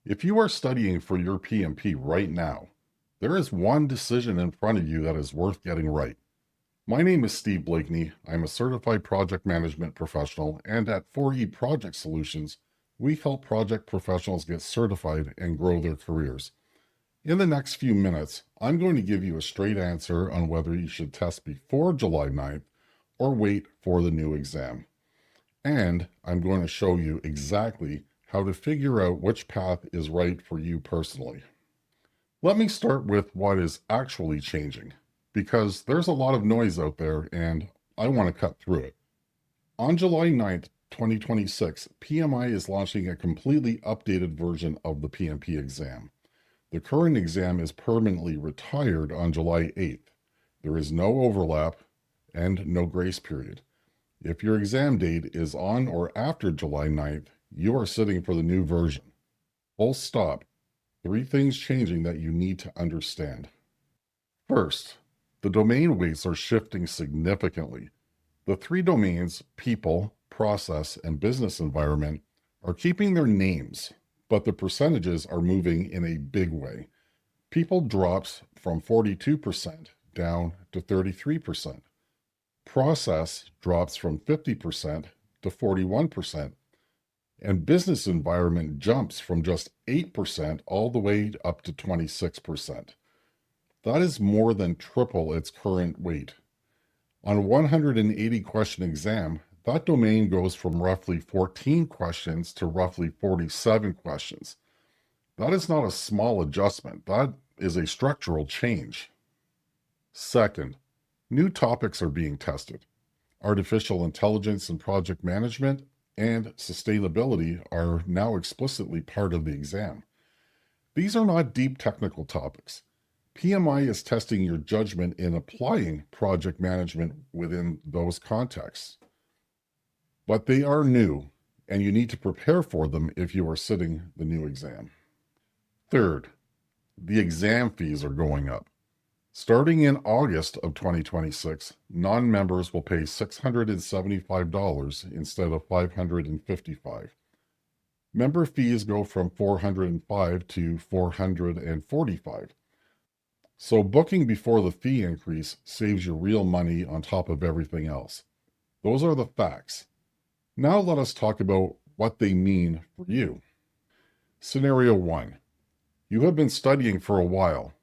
If you are studying for your PMP right now, there is one decision in front of you that is worth getting right. My name is Steve Blakeney. I'm a certified project management professional, and at 4E Project Solutions, we help project professionals get certified and grow their careers. In the next few minutes, I'm going to give you a straight answer on whether you should test before July 9th or wait for the new exam. And I'm going to show you exactly how to figure out which path is right for you personally. Let me start with what is actually changing, because there's a lot of noise out there and I want to cut through it. On July 9th, 2026, PMI is launching a completely updated version of the PMP exam. The current exam is permanently retired on July 8th. There is no overlap and no grace period. If your exam date is on or after July 9th, you are sitting for the new version. Full stop. 3 things changing that you need to understand. First, the domain weights are shifting significantly. The 3 domains, people, process, and business environment, are keeping their names, but the percentages are moving in a big way. People drops from 42% down to 33%. Process drops from 50% to 41%, and business environment jumps from just 8% all the way up to 26%. That is more than triple its current weight. On a 180 question exam, that domain goes from roughly 14 questions to roughly 47 questions. That is not a small adjustment. That is a structural change. Second, new topics are being tested. Artificial intelligence and project management and sustainability are now explicitly part of the exam. These are not deep technical topics. PMI is testing your judgment in applying project management within those contexts. But they are new, and you need to prepare for them if you are sitting the new exam. Third, the exam fees are going up. Starting in August of 2026, non-members will pay $675 instead of $555. Member fees go from $405 to $445. So booking before the fee increase saves you real money on top of everything else. Those are the facts. Now let us talk about what they mean for you. Scenario 1. You have been studying for a while.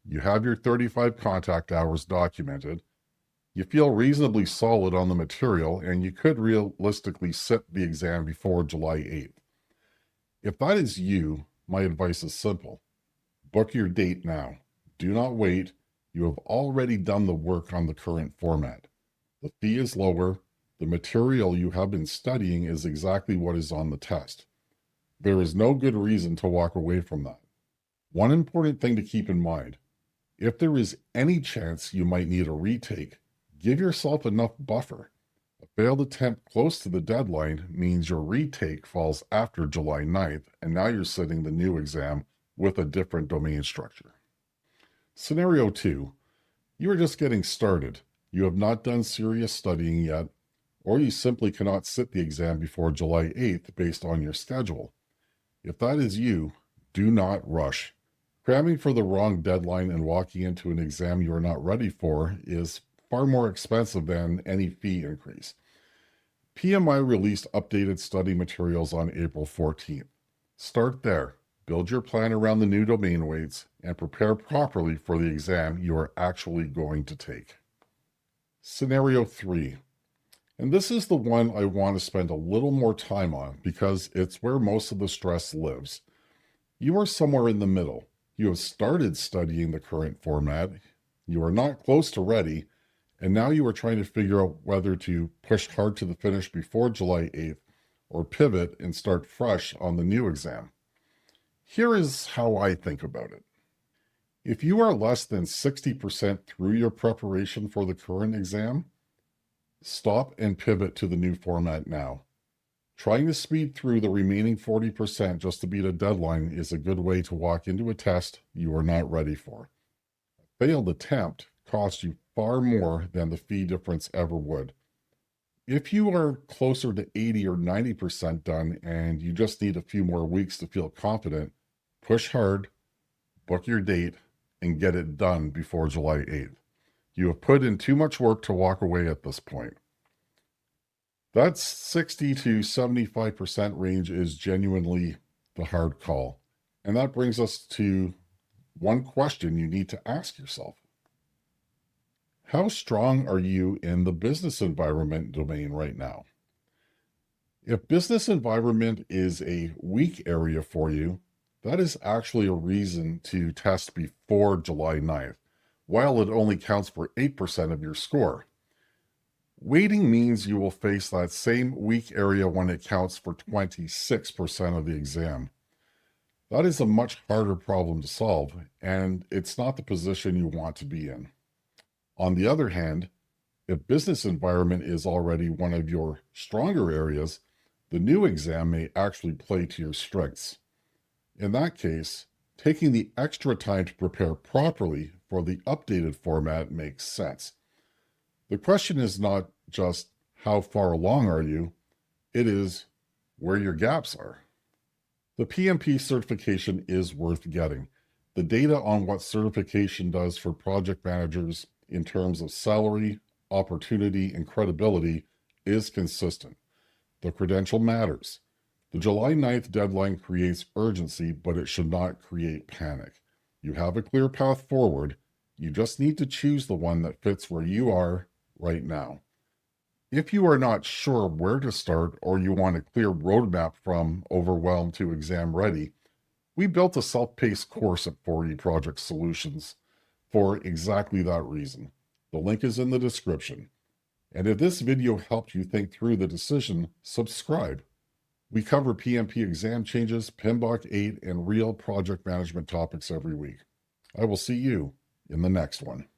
You have your 35 contact hours documented. You feel reasonably solid on the material, and you could realistically sit the exam before July 8th. If that is you, my advice is simple. Book your date now. Do not wait. You have already done the work on the current format. The fee is lower. The material you have been studying is exactly what is on the test. There is no good reason to walk away from that. One important thing to keep in mind, if there is any chance you might need a retake, give yourself enough buffer. A failed attempt close to the deadline means your retake falls after July 9th, and now you're sitting the new exam with a different domain structure. Scenario 2. You are just getting started. You have not done serious studying yet, or you simply cannot sit the exam before July 8th based on your schedule. If that is you, do not rush. Cramming for the wrong deadline and walking into an exam you are not ready for is far more expensive than any fee increase. PMI released updated study materials on April 14th. Start there, build your plan around the new domain weights, and prepare properly for the exam you are actually going to take. Scenario 3. And this is the one I want to spend a little more time on because it's where most of the stress lives. You are somewhere in the middle. You have started studying the current format, you are not close to ready, and now you are trying to figure out whether to push hard to the finish before July 8th or pivot and start fresh on the new exam. Here is how I think about it. If you are less than 60% through your preparation for the current exam, stop and pivot to the new format now. Trying to speed through the remaining 40% just to beat a deadline is a good way to walk into a test you are not ready for. A failed attempt costs you far more than the fee difference ever would. If you are closer to 80 or 90% done and you just need a few more weeks to feel confident, push hard, book your date, and get it done before July 8th. You have put in too much work to walk away at this point. That 60 to 75% range is genuinely the hard call. And that brings us to one question you need to ask yourself. How strong are you in the business environment domain right now? If business environment is a weak area for you, that is actually a reason to test before July 9th, while it only counts for 8% of your score. Waiting means you will face that same weak area when it counts for 26% of the exam. That is a much harder problem to solve, and it's not the position you want to be in. On the other hand, if business environment is already one of your stronger areas, the new exam may actually play to your strengths. In that case, taking the extra time to prepare properly for the updated format makes sense. The question is not just how far along are you, it is where your gaps are. The PMP certification is worth getting. The data on what certification does for project managers in terms of salary, opportunity, and credibility is consistent. The credential matters. The July 9th deadline creates urgency, but it should not create panic. You have a clear path forward. You just need to choose the one that fits where you are right now. If you are not sure where to start or you want a clear roadmap from overwhelmed to exam ready, we built a self-paced course at 4E Project Solutions for exactly that reason. The link is in the description. And if this video helped you think through the decision, subscribe. We cover PMP exam changes, PMBOK 8, and real project management topics every week. I will see you in the next one.